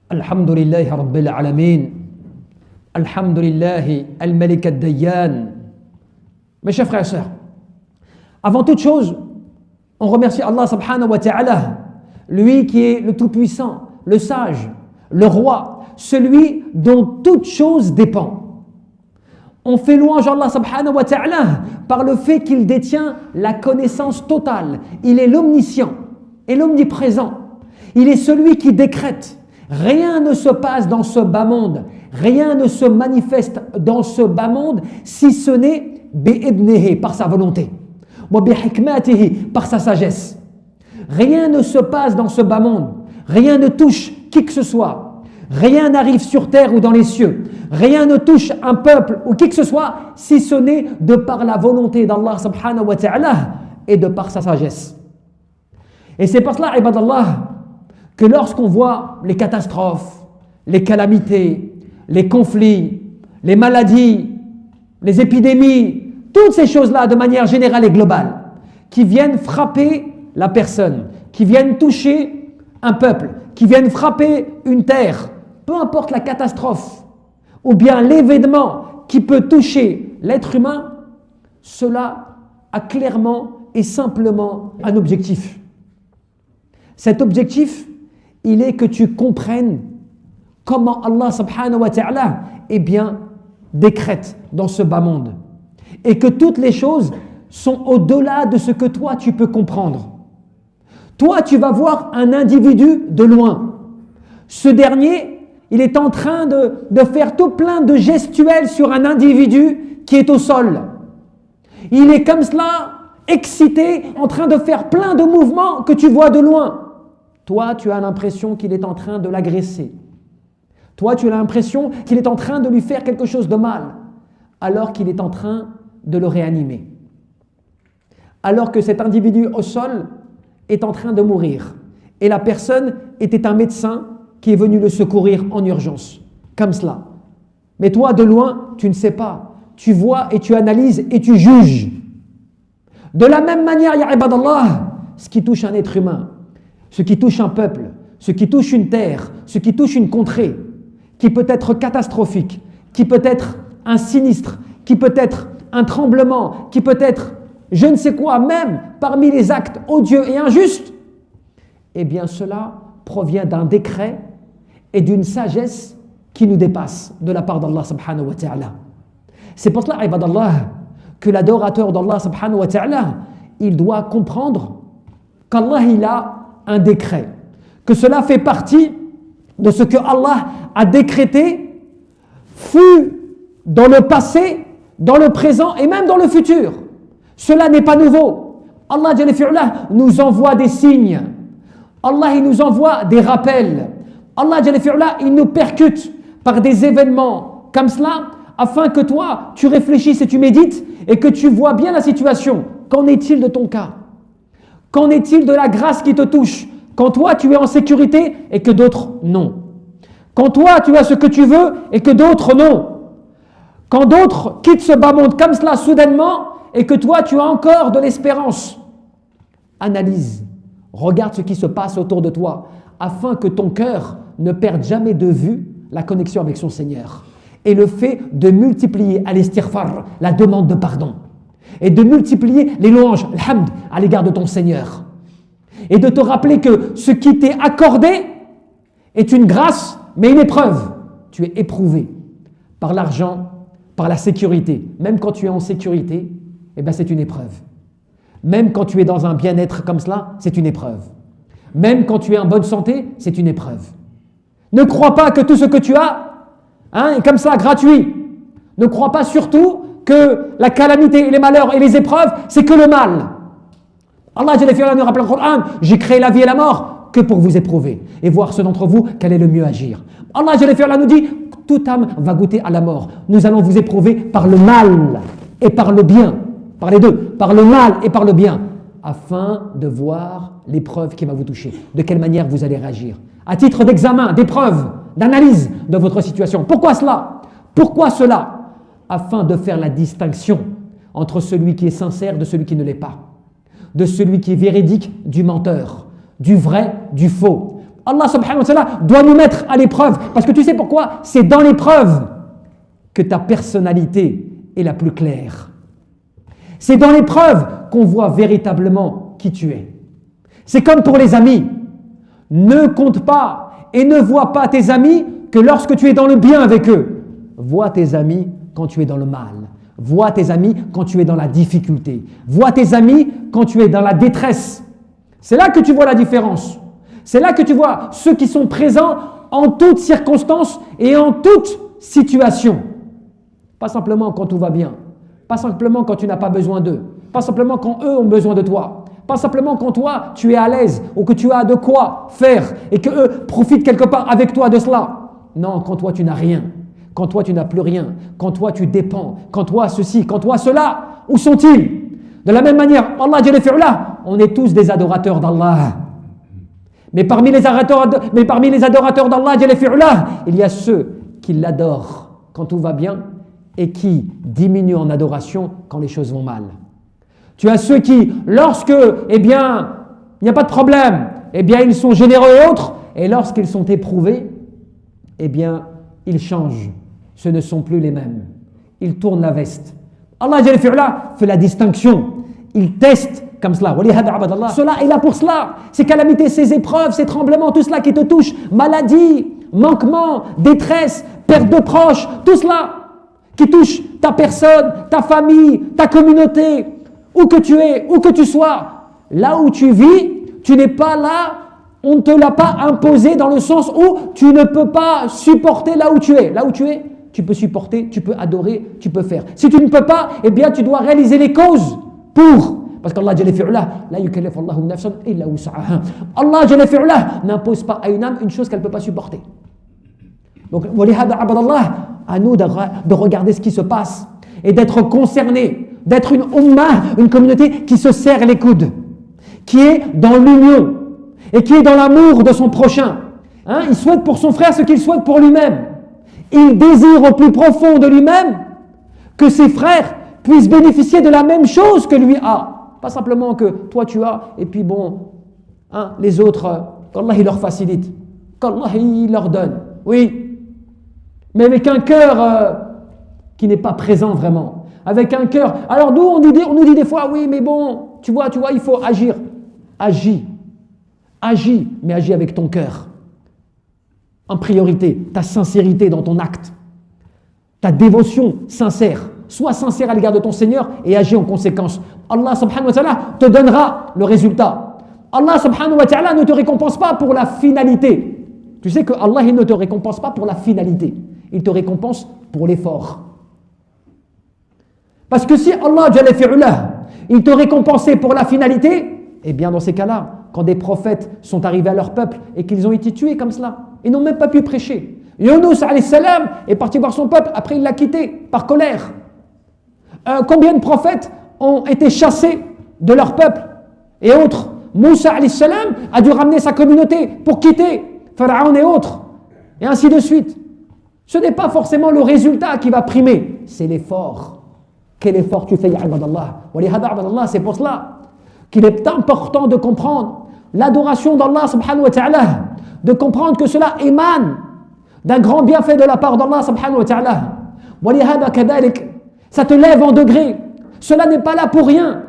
Alhamdulillahi Rabbil Alamin. Alhamdulillahi Al-Malik Ad-Dayyan. Mes chers frères et sœurs, avant toute chose, on remercie Allah subhanahu wa ta'ala, lui qui est le tout-puissant, le sage, le roi, celui dont toute chose dépend. On fait louange à Allah subhanahu wa ta'ala par le fait qu'il détient la connaissance totale. Il est l'omniscient et l'omniprésent. Il est celui qui décrète. Rien ne se passe dans ce bas monde, rien ne se manifeste dans ce bas monde si ce n'est bi'idnihi, par sa volonté, wa bihikmatihi, par sa sagesse. Rien ne se passe dans ce bas monde, rien ne touche qui que ce soit, rien n'arrive sur terre ou dans les cieux, rien ne touche un peuple ou qui que ce soit si ce n'est de par la volonté d'Allah subhanahu wa ta'ala et de par sa sagesse. Et c'est par cela, ibadallah, que lorsqu'on voit les catastrophes, les calamités, les conflits, les maladies, les épidémies, toutes ces choses-là de manière générale et globale, qui viennent frapper la personne, qui viennent toucher un peuple, qui viennent frapper une terre, peu importe la catastrophe, ou bien l'événement qui peut toucher l'être humain, cela a clairement et simplement un objectif. Cet objectif, il est que tu comprennes comment Allah subhanahu wa ta'ala décrète dans ce bas monde. Et que toutes les choses sont au-delà de ce que toi tu peux comprendre. Toi tu vas voir un individu de loin. Ce dernier, il est en train de faire tout plein de gestuels sur un individu qui est au sol. Il est comme cela, excité, en train de faire plein de mouvements que tu vois de loin. Toi, tu as l'impression qu'il est en train de l'agresser. Toi, tu as l'impression qu'il est en train de lui faire quelque chose de mal, alors qu'il est en train de le réanimer. Alors que cet individu au sol est en train de mourir. Et la personne était un médecin qui est venu le secourir en urgence. Comme cela. Mais toi, de loin, tu ne sais pas. Tu vois et tu analyses et tu juges. De la même manière, ya ibadallah, ce qui touche un être humain, ce qui touche un peuple, ce qui touche une terre, ce qui touche une contrée, qui peut être catastrophique, qui peut être un sinistre, qui peut être un tremblement, qui peut être je ne sais quoi, même parmi les actes odieux et injustes, eh bien cela provient d'un décret et d'une sagesse qui nous dépasse de la part d'Allah subhanahu wa ta'ala. C'est pour cela, ibadallah, que l'adorateur d'Allah subhanahu wa ta'ala, il doit comprendre qu'Allah il a un décret, que cela fait partie de ce que Allah a décrété, fut dans le passé, dans le présent et même dans le futur. Cela n'est pas nouveau. Allah Jalla fi'ala nous envoie des signes. Allah il nous envoie des rappels. Allah Jalla fi'ala il nous percute par des événements comme cela afin que toi tu réfléchisses et tu médites et que tu vois bien la situation. Qu'en est-il de ton cas? Qu'en est-il de la grâce qui te touche? Quand toi tu es en sécurité et que d'autres non. Quand toi tu as ce que tu veux et que d'autres non. Quand d'autres quittent ce bas monde comme cela soudainement et que toi tu as encore de l'espérance. Analyse, regarde ce qui se passe autour de toi afin que ton cœur ne perde jamais de vue la connexion avec son Seigneur. Et le fait de multiplier al-istighfar, la demande de pardon. Et de multiplier les louanges, l'hamd, à l'égard de ton Seigneur. Et de te rappeler que ce qui t'est accordé est une grâce, mais une épreuve. Tu es éprouvé par l'argent, par la sécurité. Même quand tu es en sécurité, eh ben c'est une épreuve. Même quand tu es dans un bien-être comme cela, c'est une épreuve. Même quand tu es en bonne santé, c'est une épreuve. Ne crois pas que tout ce que tu as est comme ça, gratuit. Ne crois pas surtout que la calamité et les malheurs et les épreuves, c'est que le mal. Allah Jalla fi'ala nous rappelle dans le Coran, j'ai créé la vie et la mort que pour vous éprouver et voir ceux d'entre vous quel est le mieux agir. Allah Jalla fi'ala nous dit, toute âme va goûter à la mort. Nous allons vous éprouver par le mal et par le bien. Par les deux, par le mal et par le bien, afin de voir l'épreuve qui va vous toucher, de quelle manière vous allez réagir. À titre d'examen, d'épreuve, d'analyse de votre situation. Pourquoi cela? Pourquoi cela? Afin de faire la distinction entre celui qui est sincère de celui qui ne l'est pas, de celui qui est véridique du menteur, du vrai du faux. Allah subhanahu wa ta'ala doit nous mettre à l'épreuve. Parce que tu sais pourquoi? C'est dans l'épreuve que ta personnalité est la plus claire. C'est dans l'épreuve qu'on voit véritablement qui tu es. C'est comme pour les amis. Ne compte pas et ne vois pas tes amis que lorsque tu es dans le bien avec eux. Vois tes amis quand tu es dans le mal. Vois tes amis quand tu es dans la difficulté. Vois tes amis quand tu es dans la détresse. C'est là que tu vois la différence. C'est là que tu vois ceux qui sont présents en toutes circonstances et en toute situation. Pas simplement quand tout va bien. Pas simplement quand tu n'as pas besoin d'eux. Pas simplement quand eux ont besoin de toi. Pas simplement quand toi, tu es à l'aise ou que tu as de quoi faire et que eux profitent quelque part avec toi de cela. Non, quand toi, tu n'as rien. Quand toi, tu n'as plus rien. Quand toi, tu dépends. Quand toi, ceci. Quand toi, cela. Où sont-ils? De la même manière, Allah Jalla fi'ula, on est tous des adorateurs d'Allah. Mais parmi les adorateurs d'Allah Jalla fi'ula, il y a ceux qui l'adorent quand tout va bien et qui diminuent en adoration quand les choses vont mal. Tu as ceux qui, lorsque, il n'y a pas de problème, ils sont généreux et autres, et lorsqu'ils sont éprouvés, ils changent. Ce ne sont plus les mêmes. Ils tournent la veste. Allah Jalla fi'ula fait la distinction. Il teste comme cela. Cela est là pour cela. Ces calamités, ces épreuves, ces tremblements, tout cela qui te touche, maladie, manquement, détresse, perte de proches, tout cela qui touche ta personne, ta famille, ta communauté, où que tu es, où que tu sois, là où tu vis, tu n'es pas là, on ne te l'a pas imposé dans le sens où tu ne peux pas supporter là où tu es. Là où tu es, tu peux supporter, tu peux adorer, tu peux faire. Si tu ne peux pas, tu dois réaliser les causes pour. Parce qu'Allah Jalla fi'ula, la yukallifu Allahu nafsan illa wus'aha. Allah Jalla fi'ula n'impose pas à une âme une chose qu'elle ne peut pas supporter. Donc, à nous de regarder ce qui se passe et d'être concernés, d'être une ummah, une communauté qui se serre les coudes, qui est dans l'union et qui est dans l'amour de son prochain. Il souhaite pour son frère ce qu'il souhaite pour lui-même. Il désire au plus profond de lui-même que ses frères puissent bénéficier de la même chose que lui a. Pas simplement que toi tu as, et puis les autres, qu'Allah il leur facilite, qu'Allah il leur donne. Oui, mais avec un cœur qui n'est pas présent vraiment. Avec un cœur. Alors nous, on nous dit des fois, oui, mais bon, tu vois, il faut agir. Agis, mais agis avec ton cœur. En priorité, ta sincérité dans ton acte. Ta dévotion sincère. Sois sincère à l'égard de ton Seigneur et agis en conséquence. Allah subhanahu wa ta'ala te donnera le résultat. Allah subhanahu wa ta'ala ne te récompense pas pour la finalité. Tu sais que Allah il ne te récompense pas pour la finalité. Il te récompense pour l'effort. Parce que si Allah Jalla fi'ula, il te récompensait pour la finalité, dans ces cas-là, quand des prophètes sont arrivés à leur peuple et qu'ils ont été tués comme cela, ils n'ont même pas pu prêcher. Yunus alayhi salam est parti voir son peuple, après il l'a quitté par colère. Combien de prophètes ont été chassés de leur peuple et autres? Moussa alayhi salam a dû ramener sa communauté pour quitter Pharaon et autres, et ainsi de suite. Ce n'est pas forcément le résultat qui va primer, c'est l'effort. Quel effort tu fais, ya ibadallah? C'est pour cela qu'il est important de comprendre l'adoration d'Allah subhanahu wa ta'ala, de comprendre que cela émane d'un grand bienfait de la part d'Allah subhanahu wa ta'ala. Ça te lève en degré. Cela n'est pas là pour rien.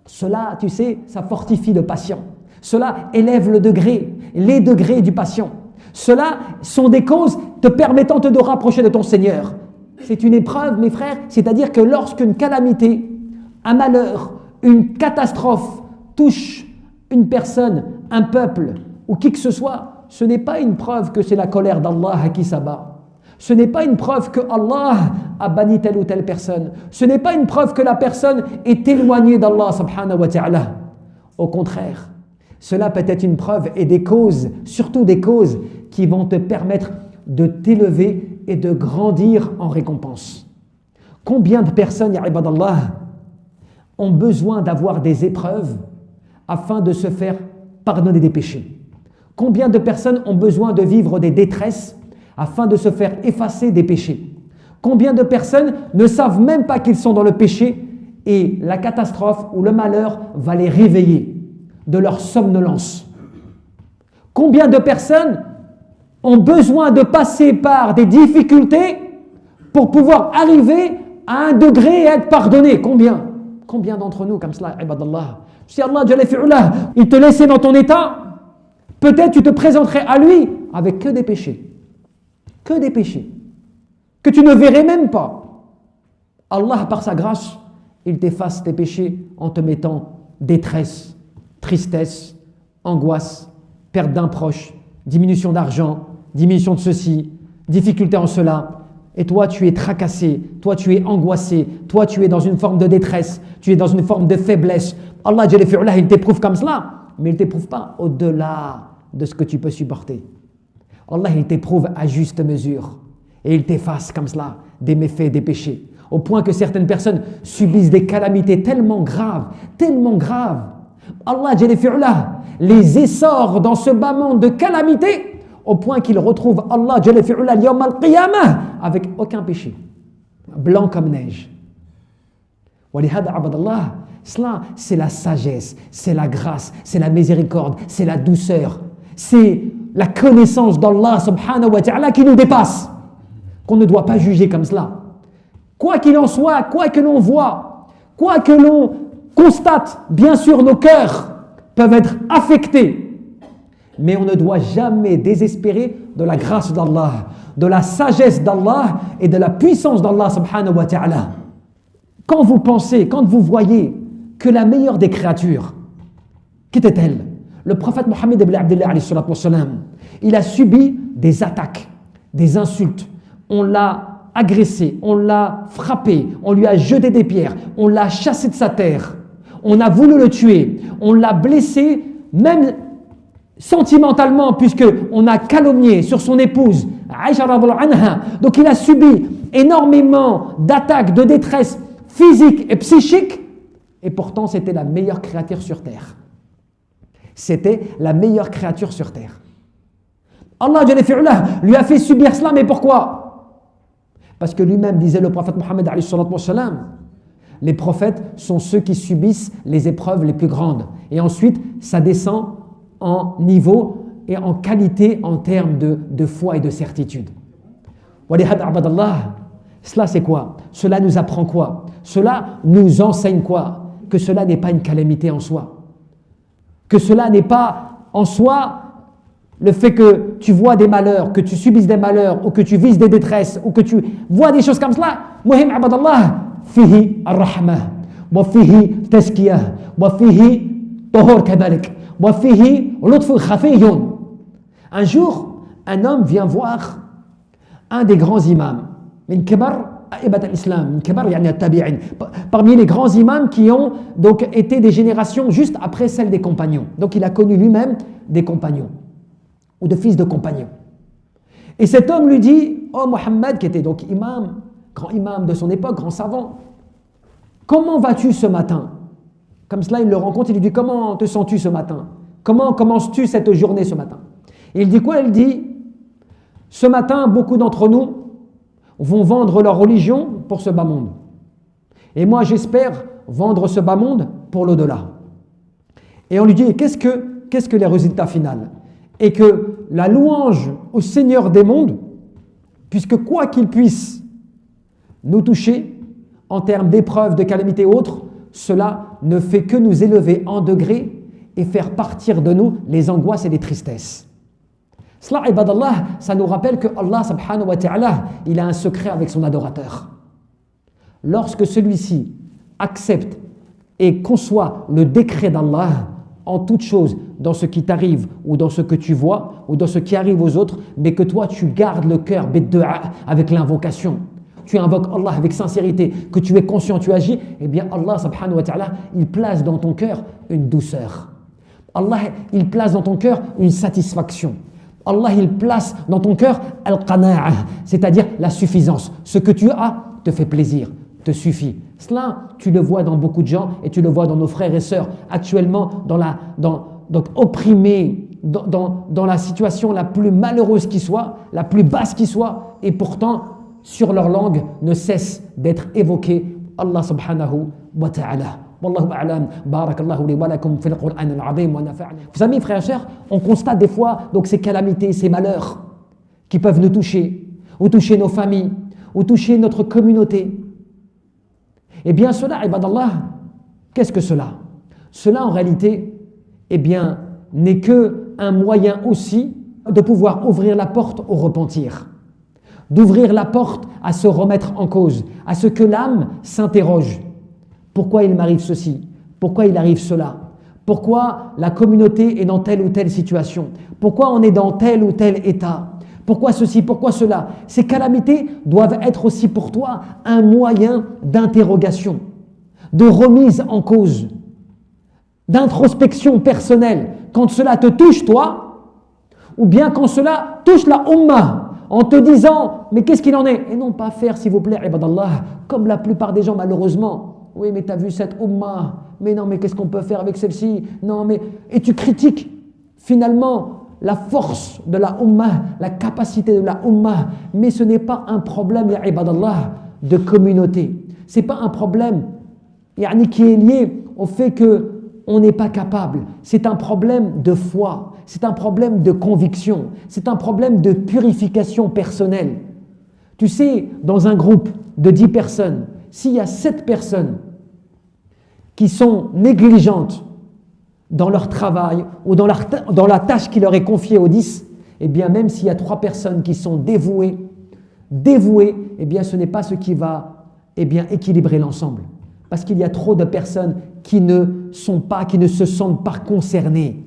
Cela, tu sais, ça fortifie le patient. Cela élève le degré, les degrés du patient. Cela sont des causes te permettant de rapprocher de ton Seigneur. C'est une épreuve, mes frères, c'est-à-dire que lorsqu'une calamité, un malheur, une catastrophe touche une personne, un peuple ou qui que ce soit, ce n'est pas une preuve que c'est la colère d'Allah qui s'abat. Ce n'est pas une preuve que Allah a banni telle ou telle personne. Ce n'est pas une preuve que la personne est éloignée d'Allah subhanahu wa ta'ala. Au contraire, cela peut être une preuve et des causes, surtout des causes qui vont te permettre de t'élever et de grandir en récompense. Combien de personnes, ya ibadallah, ont besoin d'avoir des épreuves afin de se faire pardonner des péchés? Combien de personnes ont besoin de vivre des détresses afin de se faire effacer des péchés? Combien de personnes ne savent même pas qu'ils sont dans le péché et la catastrophe ou le malheur va les réveiller de leur somnolence? Combien de personnes ont besoin de passer par des difficultés pour pouvoir arriver à un degré et être pardonné? Combien d'entre nous comme cela, ibadallah? Si Allah, il te laissait dans ton état, peut-être tu te présenterais à lui avec que des péchés. Que des péchés. Que tu ne verrais même pas. Allah, par sa grâce, il t'efface tes péchés en te mettant détresse, tristesse, angoisse, perte d'un proche, diminution d'argent, diminution de ceci, difficulté en cela. Et toi, tu es tracassé, toi, tu es angoissé, toi, tu es dans une forme de détresse, tu es dans une forme de faiblesse. Allah, il t'éprouve comme cela, mais il ne t'éprouve pas au-delà de ce que tu peux supporter. Allah, il t'éprouve à juste mesure et il t'efface comme cela des méfaits, des péchés, au point que certaines personnes subissent des calamités tellement graves. Allah, les essore dans ce bas monde de calamités au point qu'ils retrouvent Allah Yawm al-Qiyamah avec aucun péché, blanc comme neige. Walihada abadallah, cela c'est la sagesse, c'est la grâce, c'est la miséricorde, c'est la douceur, c'est la connaissance d'Allah subhanahu wa ta'ala qui nous dépasse, qu'on ne doit pas juger comme cela. Quoi qu'il en soit, quoi que l'on voit, quoi que l'on constate, bien sûr nos cœurs peuvent être affectés. Mais on ne doit jamais désespérer de la grâce d'Allah, de la sagesse d'Allah et de la puissance d'Allah subhanahu wa ta'ala. Quand vous pensez, quand vous voyez que la meilleure des créatures, qu'était-elle? Le prophète Mohammed ibn Abdullah alayhi salatu wassalam, il a subi des attaques, des insultes. On l'a agressé, on l'a frappé, on lui a jeté des pierres, on l'a chassé de sa terre, on a voulu le tuer, on l'a blessé, même sentimentalement, puisqu'on a calomnié sur son épouse, Aïcha radhiyallahu anha. Donc il a subi énormément d'attaques, de détresse physique et psychique, et pourtant c'était la meilleure créature sur terre. C'était la meilleure créature sur terre. Allah lui a fait subir cela, mais pourquoi? Parce que lui-même disait le prophète Mohammed alayhi salatu wassalam, les prophètes sont ceux qui subissent les épreuves les plus grandes. Et ensuite, ça descend en niveau et en qualité en termes de foi et de certitude. Cela c'est quoi? Cela nous apprend quoi? Cela nous enseigne quoi? Que cela n'est pas une calamité en soi. Que cela n'est pas en soi le fait que tu vois des malheurs, que tu subisses des malheurs, ou que tu vises des détresses, ou que tu vois des choses comme cela. Muhim abadallah, fihi ar-rahmah, wa fihi tazkiyah, wa fihi tahur kadalik. Un jour, un homme vient voir un des grands imams, parmi les grands imams qui ont donc été des générations juste après celles des compagnons. Donc il a connu lui-même des compagnons ou de fils de compagnons. Et cet homme lui dit: oh Mohammed, qui était donc imam, grand imam de son époque, grand savant, comment vas-tu ce matin? Comme cela, il le rencontre, il lui dit: comment te sens-tu ce matin? Comment commences-tu cette journée ce matin? Et il dit quoi? Il dit: ce matin, beaucoup d'entre nous vont vendre leur religion pour ce bas monde. Et moi, j'espère vendre ce bas monde pour l'au-delà. Et on lui dit: qu'est-ce que les résultats finaux? Et que la louange au Seigneur des mondes, puisque quoi qu'il puisse nous toucher en termes d'épreuves, de calamités autres, cela ne fait que nous élever en degrés et faire partir de nous les angoisses et les tristesses. Cela, ibadallah, ça nous rappelle que Allah subhanahu wa ta'ala, il a un secret avec son adorateur. Lorsque celui-ci accepte et conçoit le décret d'Allah en toute chose, dans ce qui t'arrive ou dans ce que tu vois ou dans ce qui arrive aux autres, mais que toi tu gardes le cœur avec l'invocation, tu invoques Allah avec sincérité, que tu es conscient, tu agis, eh bien Allah subhanahu wa ta'ala, il place dans ton cœur une douceur. Allah, il place dans ton cœur une satisfaction. Allah, il place dans ton cœur al-qana'a, c'est-à-dire la suffisance. Ce que tu as te fait plaisir, te suffit. Cela, tu le vois dans beaucoup de gens et tu le vois dans nos frères et sœurs actuellement donc opprimés, dans la situation la plus malheureuse qui soit, la plus basse qui soit, et pourtant sur leur langue ne cesse d'être évoqué Allah subhanahu wa ta'ala. Wallahu a'lam. Barakallahu li wa lakum fil Qur'an al-azim wa nafa'ani. Vous savez, frères et sœurs, on constate des fois donc ces calamités, ces malheurs qui peuvent nous toucher, ou toucher nos familles, ou toucher notre communauté. Eh bien, cela, ibadallah, qu'est-ce que cela? Cela, en réalité, eh bien, n'est qu'un moyen aussi de pouvoir ouvrir la porte au repentir, d'ouvrir la porte à se remettre en cause, à ce que l'âme s'interroge. Pourquoi il m'arrive ceci? Pourquoi il arrive cela? Pourquoi la communauté est dans telle ou telle situation? Pourquoi on est dans tel ou tel état? Pourquoi ceci? Pourquoi cela? Ces calamités doivent être aussi pour toi un moyen d'interrogation, de remise en cause, d'introspection personnelle. Quand cela te touche toi, ou bien quand cela touche la Ummah, en te disant, mais qu'est-ce qu'il en est? Et non pas faire, s'il vous plaît, ibadallah, comme la plupart des gens malheureusement. Oui, mais tu as vu cette Ummah, mais non, mais qu'est-ce qu'on peut faire avec celle-ci? Non, mais... Et tu critiques finalement la force de la Ummah, la capacité de la Ummah, mais ce n'est pas un problème, ya ibadallah, de communauté. Ce n'est pas un problème qui est lié au fait qu'on n'est pas capable. C'est un problème de foi, c'est un problème de conviction, c'est un problème de purification personnelle. Tu sais, dans un groupe de 10 personnes, s'il y a 7 personnes qui sont négligentes dans leur travail ou dans la tâche qui leur est confiée aux 10, eh bien même s'il y a 3 personnes qui sont dévouées, eh bien ce n'est pas ce qui va équilibrer l'ensemble. Parce qu'il y a trop de personnes qui ne se sentent pas concernées.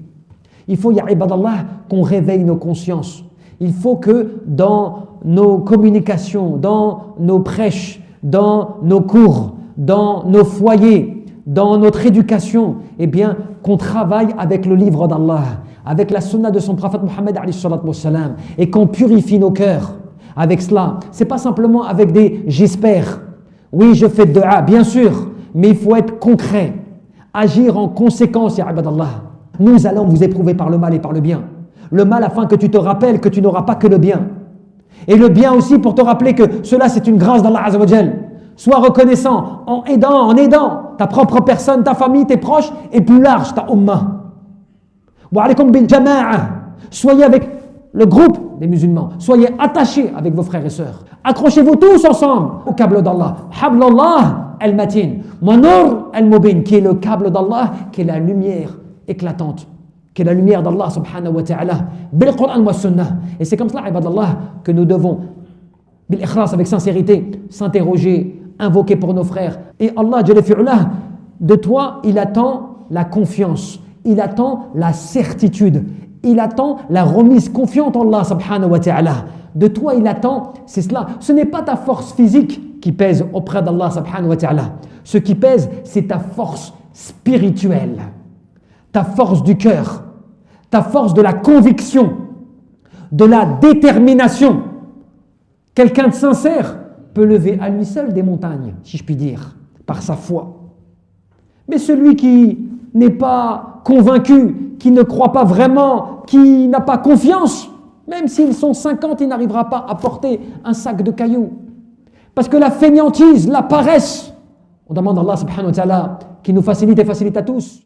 Il faut, ya ibadallah, qu'on réveille nos consciences. Il faut que dans nos communications, dans nos prêches, dans nos cours, dans nos foyers, dans notre éducation, eh bien, qu'on travaille avec le livre d'Allah, avec la sunna de son prophète Mohammed alayhi salatu wassalam, et qu'on purifie nos cœurs avec cela. C'est pas simplement avec des j'espère. Oui, je fais dua, bien sûr, mais il faut être concret, agir en conséquence, ya ibadallah. Nous allons vous éprouver par le mal et par le bien. Le mal afin que tu te rappelles que tu n'auras pas que le bien. Et le bien aussi pour te rappeler que cela c'est une grâce d'Allah Azza wa Jal. Sois reconnaissant en aidant ta propre personne, ta famille, tes proches et plus large ta ummah. Wa alaykum bil jama'a. Soyez avec le groupe des musulmans. Soyez attachés avec vos frères et sœurs. Accrochez-vous tous ensemble au câble d'Allah. Hablallah al-matin. Wa nur al-mubin, qui est le câble d'Allah, qui est la lumière éclatante, qui est la lumière d'Allah subhanahu wa ta'ala. Bil Qur'an wa sunnah. Et c'est comme cela, ibadallah, que nous devons, bil ikhlas, avec sincérité, s'interroger, invoquer pour nos frères. Et Allah, Jalla fi'ulah, de toi, il attend la confiance, il attend la certitude, il attend la remise confiante en Allah subhanahu wa ta'ala. De toi, il attend, c'est cela. Ce n'est pas ta force physique qui pèse auprès d'Allah subhanahu wa ta'ala. Ce qui pèse, c'est ta force spirituelle, ta force du cœur, ta force de la conviction, de la détermination. Quelqu'un de sincère peut lever à lui seul des montagnes, si je puis dire, par sa foi. Mais celui qui n'est pas convaincu, qui ne croit pas vraiment, qui n'a pas confiance, même s'ils sont 50, il n'arrivera pas à porter un sac de cailloux. Parce que la fainéantise, la paresse, on demande à Allah subhanahu wa ta'ala qui nous facilite et facilite à tous.